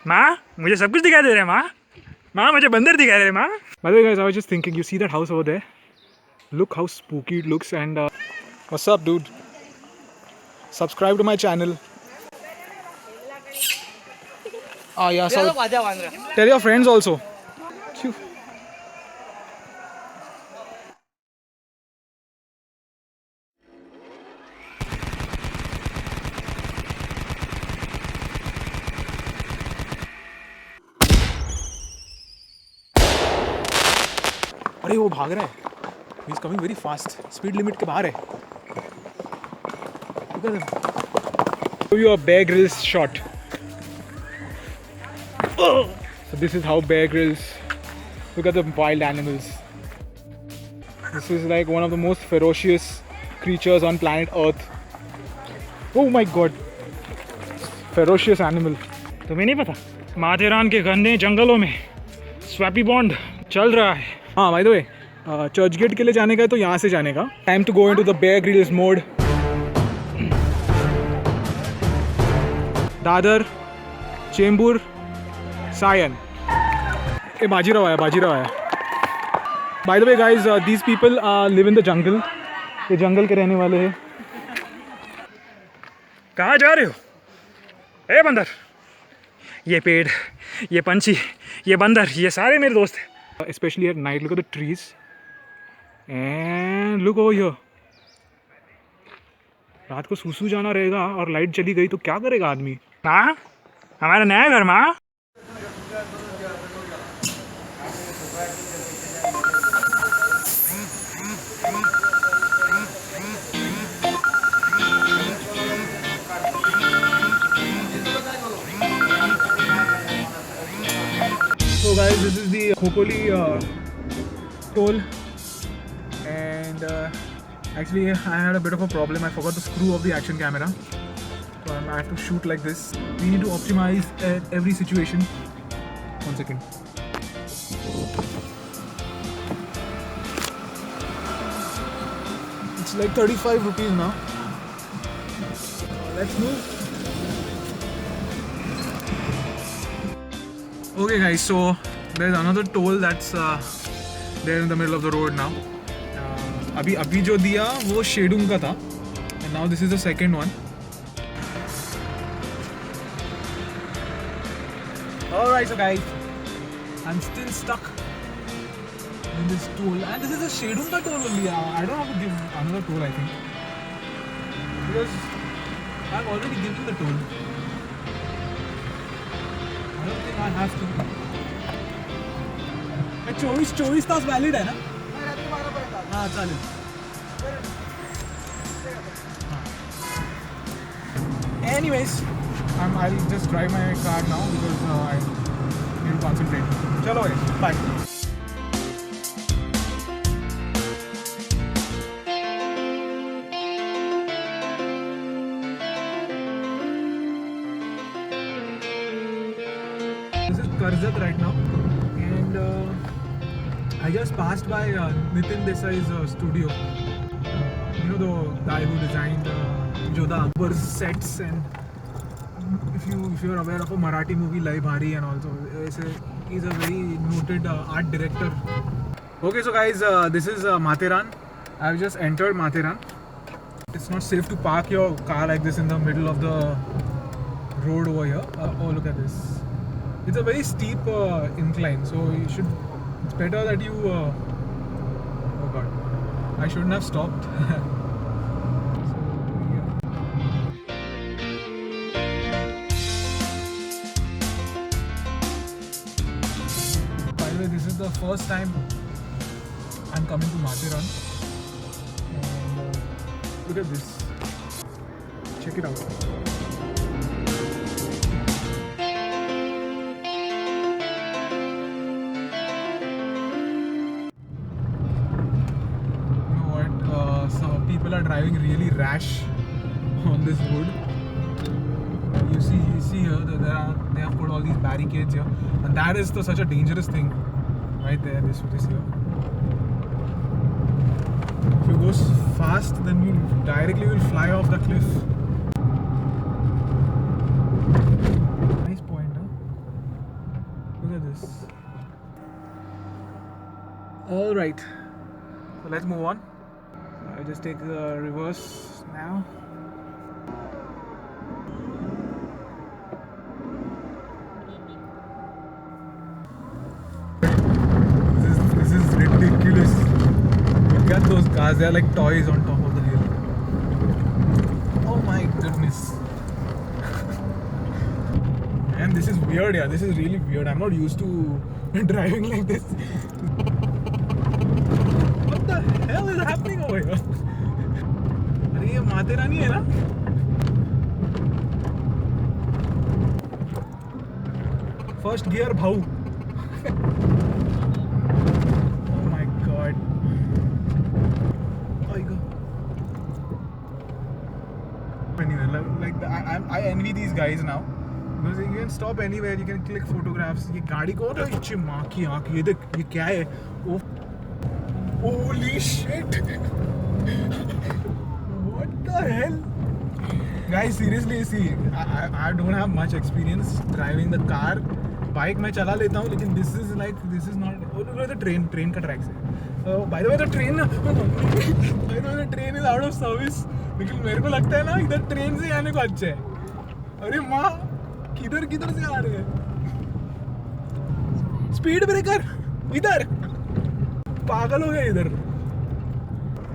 माँ मुझे सब कुछ दिखाई दे रहा है माँ। माँ मुझे बंदर दिखाई दे रहे हैं माँ। By the way guys, I was just thinking, you see that house over there? Look how spooky it looks and what's up dude? Subscribe to my channel. Yeah, so tell your friends also. Phew. अरे वो भाग रहा है. He's coming very fast. Speed limit के बाहर है. Look at him. Give you a Bear Grylls shot. So this is how Bear Grylls. Look at the wild animals. This is like one of the most ferocious creatures on planet Earth. Oh my God. Ferocious animal. तुम्हें नहीं पता? माथेरान के घने जंगलों में Swapy bond चल रहा है. हाँ, by the way, Churchgate के लिए जाने का है तो यहाँ से जाने का. Time to go into the Bear Grylls mode. Dadar, Chembur, Sion. ये बाजीराव आया. By the way guys, these people live in the jungle. ये जंगल के रहने वाले हैं. कहाँ जा रहे हो? ए बंदर. ये पेड़, ये पंछी, ये बंदर, ये सारे मेरे दोस्त हैं. Especially at night, look at the trees. And look over here. रात को सूसू जाना रहेगा और लाइट चली गई तो क्या करेगा आदमी? माँ, हमारा नया घर माँ. So guys, this is the Khopoli toll, and actually I had a bit of a problem. I forgot the screw of the action camera, so I have to shoot like this. We need to optimize every situation. 1 second. It's like 35 rupees now. Let's move. Okay guys, so there's another toll that's there in the middle of the road now. अभी जो दिया वो शेडुंग का था, and now this is the second one. Alright, so guys, I'm still stuck in this toll, and this is a Shedung ka toll only. I don't have to give another toll, I think, because I've already given the toll. I don't think I have to. 24 Tas valid है ना? हाँ चालेल. Anyways, I'll just drive my car now because I need to concentrate. चलो bye. This is Karjat right now, and I just passed by Nitin Desai's studio. You know, the guy who designed Jodha Akbar's sets, and if you're aware of a Marathi movie Lai Bhari, and also he's a very noted art director. Okay, so guys, this is Matheran. I've just entered Matheran. It's not safe to park your car like this in the middle of the road over here. Oh, look at this. It's a very steep incline, so it's better that you oh god, I shouldn't have stopped. So, yeah. By the way, this is the first time I'm coming to Matheran, and look at this. Check it out. People are driving really rash on this road. You see here that they have put all these barricades here, and that is such a dangerous thing right there. This here. If you go fast, then you directly will fly off the cliff. Nice point, huh? Look at this. All right, so let's move on. I'll just take the reverse now. This is ridiculous. Look at those cars, they are like toys on top of the hill. Oh my goodness. And this is weird, yeah, this is really weird. I'm not used to driving like this. What the hell is happening over here? अरे ये माथेरानी है ना? First gear भाऊ. Oh my god. Oh my god. Anyway, like I envy these guys now. Because you can stop anywhere, you can click photographs. ये गाड़ी को ना इच्छे माँ की आँख, ये देख ये क्या है? Oh, holy shit! What the hell? Guys, seriously, see, I don't have much experience driving the car. Bike मैं चला लेता हूँ, लेकिन this is not. Oh, look at the train का tracks है. By the way, the train is out of service. लेकिन मेरे को लगता है ना इधर ट्रेन से आने को अच्छा है. अरे माँ किधर से आ रहे हैं? स्पीड ब्रेकर इधर, पागल हो गया इधर.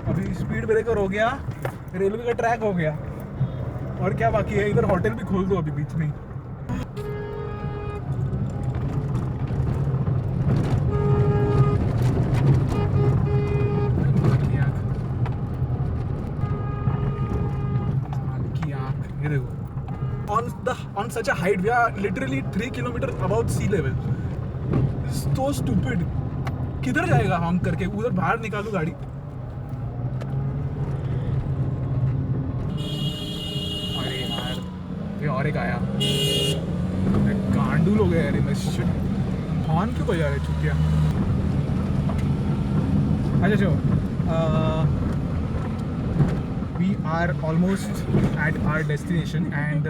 अभी स्पीड ब्रेकर हो गया, रेलवे का ट्रैक हो गया, और क्या बाकी है? इधर होटल भी खोल दो अभी बीच में. ये देखो, on such a height, we are literally 3 kilometers above sea level. This is so stupid. किधर जाएगा हॉन्क करके? उधर बाहर निकालो गाड़ी. अरे यार, ये और एक आया. गांडूल हो गया यार, मैं हॉर्न क्यों बजा रहे चुतिया? अच्छा चलो, we are almost at our destination and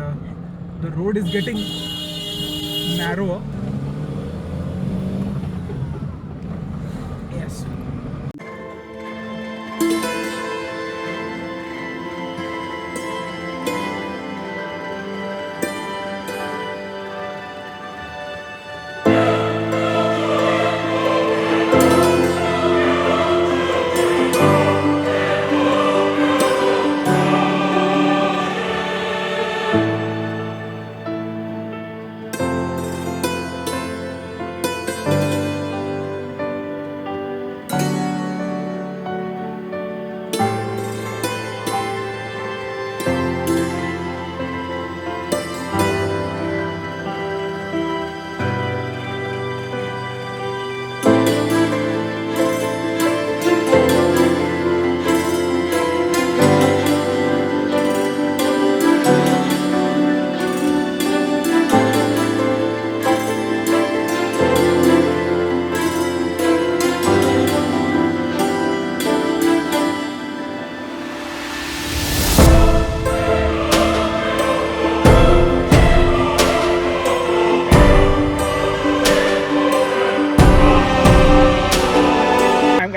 the road is getting narrower. Yes.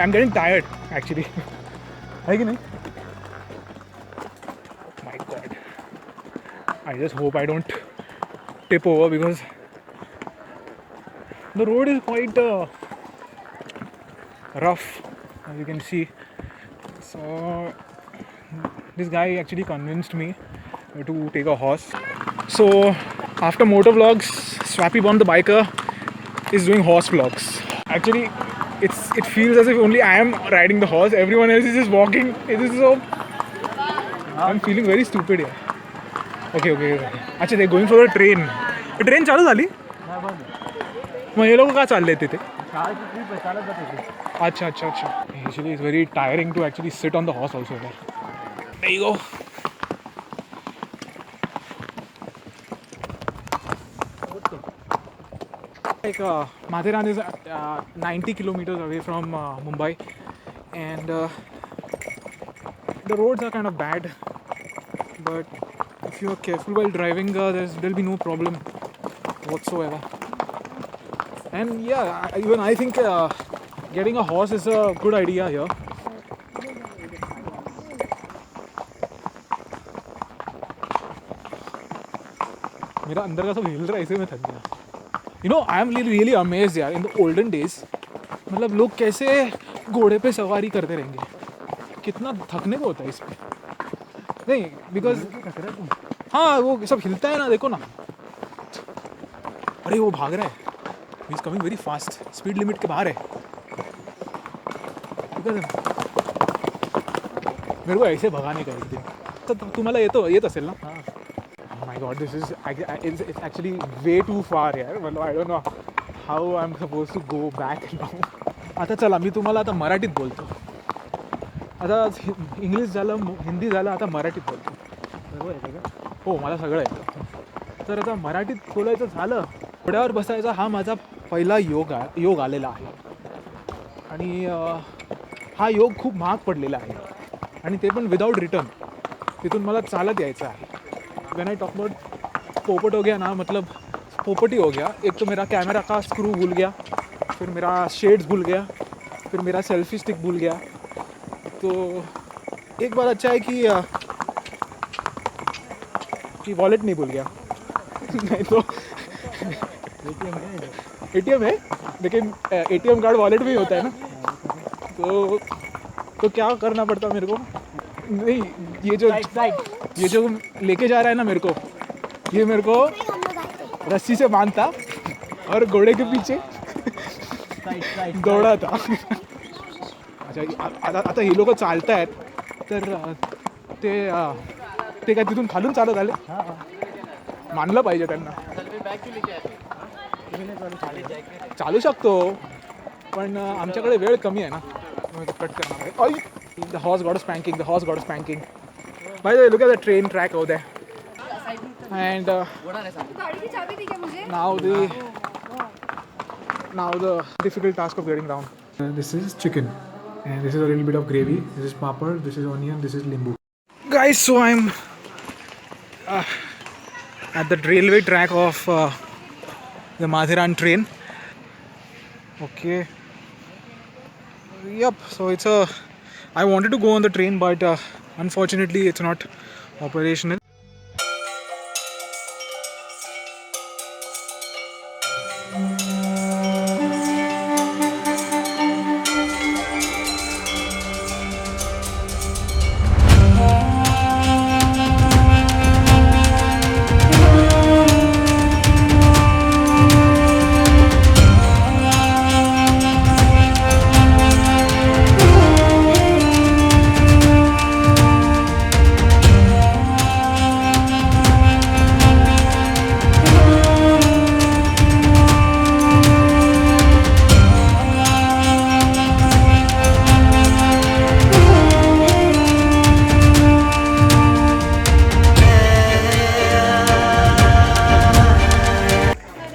I'm getting tired actually. है कि नहीं? Oh my god. I just hope I don't tip over because the road is quite rough, as you can see. So this guy actually convinced me to take a horse. So after motor vlogs, Swappy Bomb the biker is doing horse vlogs. Actually, it feels as if only I am riding the horse. Everyone else is just walking. It is so. I'm feeling very stupid here. Okay. अच्छा, they're going for a train. Train चालू झाली? मग हे लोक का चालले तिथे? अच्छा. Actually, it's very tiring to actually sit on the horse also. There you go. Like Matheran is 90 kilometers away from Mumbai, and the roads are kind of bad, but if you are careful while driving, there'll be no problem whatsoever. And yeah, even I think getting a horse is a good idea here. मेरा अंदर का सब हिल रहा है, इसे मैं थक गया. You know, I am really amazed यार. In the olden days, मतलब लोग कैसे घोड़े पे सवारी करते रहेंगे. कितना थकने को होता है इस पे. नहीं, because हाँ वो सब हिलता है ना, देखो ना. अरे वो भाग रहा है. He is coming very fast. Speed limit के बाहर है. मेरे को ऐसे भगाने का एक दिन. तो तुम्हाला येत असेल ना. Oh my god, this is it's actually way too far यार. मतलब I don't know how I'm supposed to go back now. आता चला मी तुम्हाला आता मराठीत बोलतो. आता इंग्लिश झालं, हिंदी झालं, आता मराठीत बोलतो. बरोबर आहे का? हो, मला सगळं येतं. तर आता मराठीत बोलायचं झालं, घोड्यावर बसायचा हा माझा पहिला योग आलेला आहे. आणि हा योग खूप महाग पडलेला आहे आणि ते पण विदाउट रिटर्न. तिथून मला चालत यायचं आहे. व्हेन आई टॉक अबाउट पोपट हो गया ना, मतलब पोपट ही हो गया. एक तो मेरा कैमरा का स्क्रू भूल गया, फिर मेरा शेड्स भूल गया, फिर मेरा सेल्फी स्टिक भूल गया. तो एक बात अच्छा है कि वॉलेट नहीं भूल गया. नहीं तो एटीएम है, लेकिन एटीएम कार्ड वॉलेट में ही होता है ना. तो क्या करना पड़ता मेरे को. नहीं, ये जो लेके जा रहा है ना मेरे को, ये मेरे को रस्सी से बांधता और घोड़े के पीछे दौड़ा था. अच्छा, आता हे लोक चालत आहेत, तर ते काय तिथून खालून चालत आले. मानलं पाहिजे त्यांना. चालू शकतो, पण आमच्याकडे वेळ कमी आहे ना. कट करणार आहे. The horse got a spanking. By the way, look at the train track over there. And now the difficult task of getting down. This is chicken, and this is a little bit of gravy. This is papad. This is onion. This is limbu. Guys, so I'm at the railway track of the Mathiran train. Okay. Yep. So I wanted to go on the train, but unfortunately it's not operational.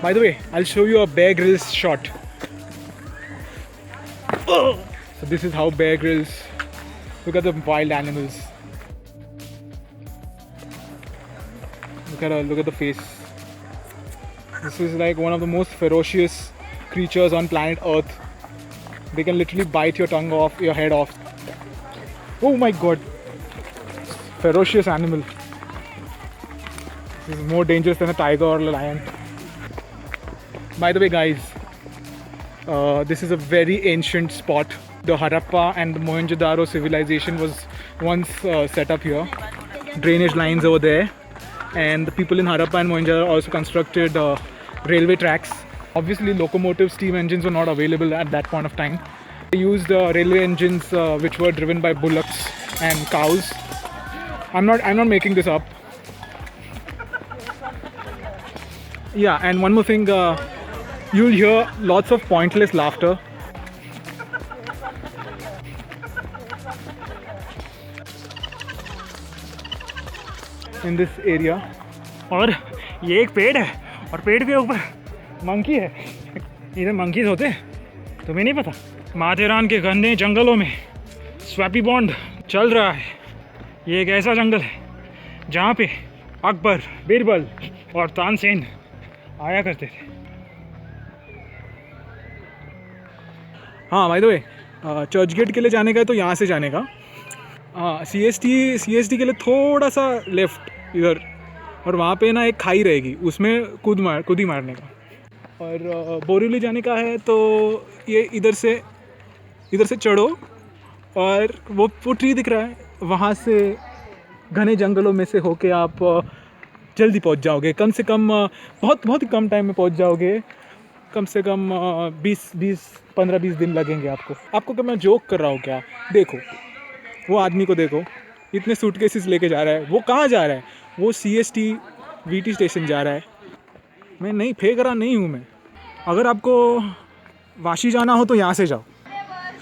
By the way, I'll show you a Bear Grylls shot. So this is how Bear Grylls. Look at the wild animals. Look at the face. This is like one of the most ferocious creatures on planet Earth. They can literally bite your tongue off, your head off. Oh my god. Ferocious animal. This is more dangerous than a tiger or a lion. By the way, guys, this is a very ancient spot. The Harappa and the Mohenjo-daro civilization was once set up here. Drainage lines over there, and the people in Harappa and Mohenjo-daro also constructed railway tracks. Obviously, locomotive steam engines were not available at that point of time. They used railway engines which were driven by bullocks and cows. I'm not making this up. Yeah, and one more thing. You'll hear lots of pointless laughter. In this area. और ये एक पेड़ है और पेड़ के ऊपर monkey है. इधर मंकीज होते हैं, तुम्हें नहीं पता. माथेरान के घने जंगलों में स्वैपी बॉन्ड चल रहा है. ये एक ऐसा जंगल है जहाँ पे अकबर, बीरबल और तानसेन आया करते थे. हाँ by the way, Churchgate के लिए जाने का है तो यहाँ से जाने का। हाँ CST के लिए थोड़ा सा लेफ्ट इधर, और वहाँ पे ना एक खाई रहेगी, उसमें कूद ही मारने का। और बोरीवली जाने का है तो ये इधर से चढ़ो, और वो ट्री दिख रहा है, वहाँ से घने जंगलों में से होके आप जल्दी पहुँच जाओगे। कम से कम बहुत ही कम टाइम में पहुँच जाओगे। कम से कम 15-20 दिन लगेंगे आपको क्या मैं जोक कर रहा हूँ क्या? देखो वो आदमी को देखो, इतने सूटकेसेस लेके जा रहा है। वो कहाँ जा रहा है? वो CST VT स्टेशन जा रहा है। मैं नहीं फेंक रहा नहीं हूँ मैं। अगर आपको वाशी जाना हो तो यहाँ से जाओ।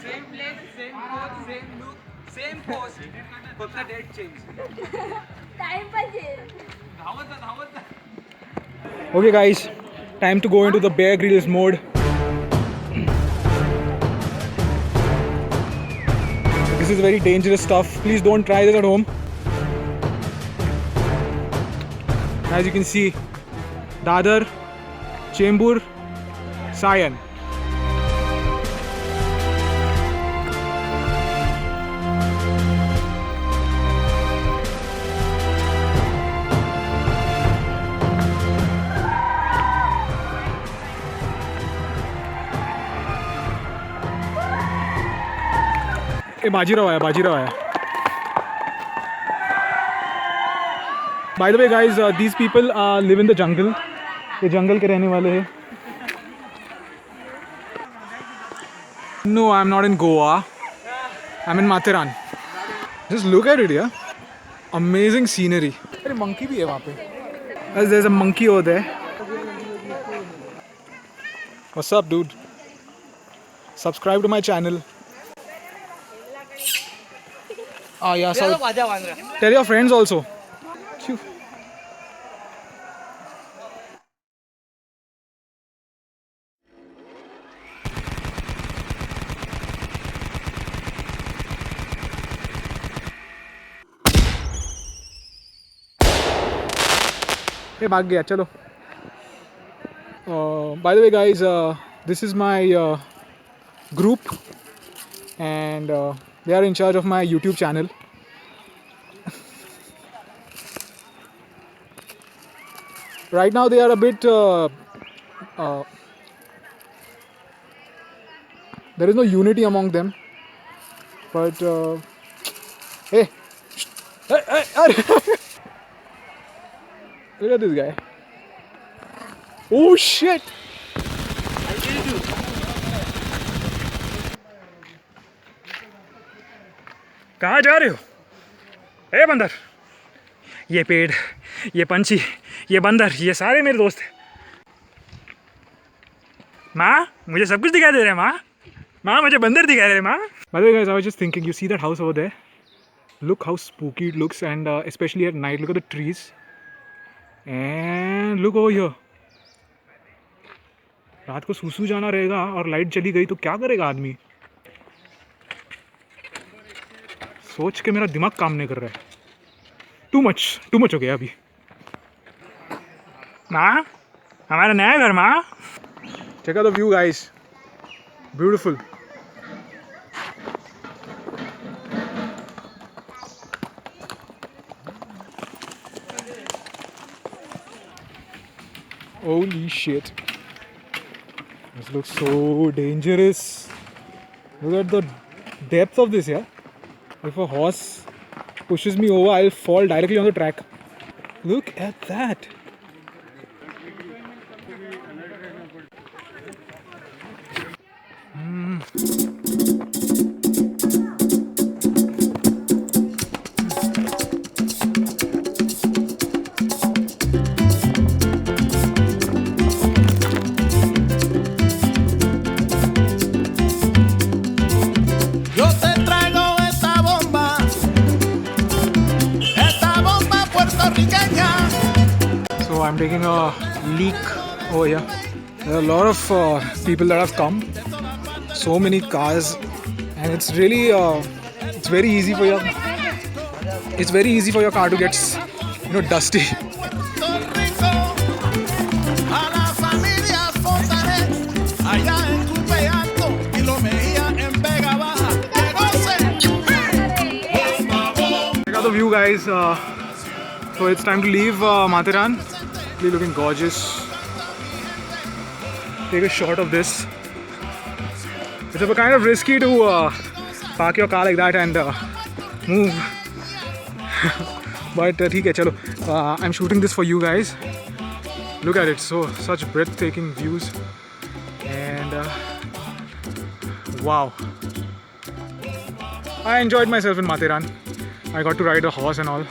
Same place, same coach, same look, same post. फक्त डेट चेंज. टाइम पाहिजे. धावत. Okay guys, time to go into the Bear Grylls mode. This is very dangerous stuff. Please don't try this at home. As you can see, Dadar, Chembur, Sion. ए बाजीराव आया. By the way guys, these people live in the jungle. ये जंगल के रहने वाले हैं. No, I'm not in Goa. I'm in Mathiran. Just look at it, yeah. Amazing scenery. अरे monkey भी है वहाँ पे. There's a monkey over there. What's up, dude? Subscribe to my channel. Yeah, so tell your friends also. Phew. Hey, भाग गया चलो. By the way guys, this is my group, and they are in charge of my YouTube channel. Right now they are a bit there is no unity among them, but hey, look at this guy. Oh shit. कहाँ जा रहे हो? ए बंदर, ये पेड़, ये पंछी, ये बंदर, ये सारे मेरे दोस्त हैं। माँ, मुझे सब कुछ दिखाई दे रहा है माँ, मुझे बंदर दिखाई दे रहे हैं माँ। By the way guys, I was just thinking, you see that house over there? Look how spooky it looks, and especially at night. Look at the trees, and look over here. रात को सूसू जाना रहेगा और light चली गई तो क्या करेगा आदमी? सोच के मेरा दिमाग काम नहीं कर रहा है. टू मच हो गया अभी. माँ, हमारा नया घर माँ. Check out the view guys. Beautiful. Holy shit. This looks so dangerous. Look at the depth of this, yeah? If a horse pushes me over, I'll fall directly on the track. Look at that. Yo te traigo esta bomba puertorriqueña. So I'm taking a leak over here. There are a lot of people that have come. So many cars, and it's really it's very easy for your car to get dusty. Puerto Rico, a la familia Fontanet, allá en Tupe Alto y Lo Mejía view, guys. So it's time to leave Matheran. Really looking gorgeous. Take a shot of this. It's a kind of risky to park your car like that and move. But ठीक है, चलो. I'm shooting this for you guys. Look at it, such breathtaking views. And wow. I enjoyed myself in Matheran. I got to ride a horse and all.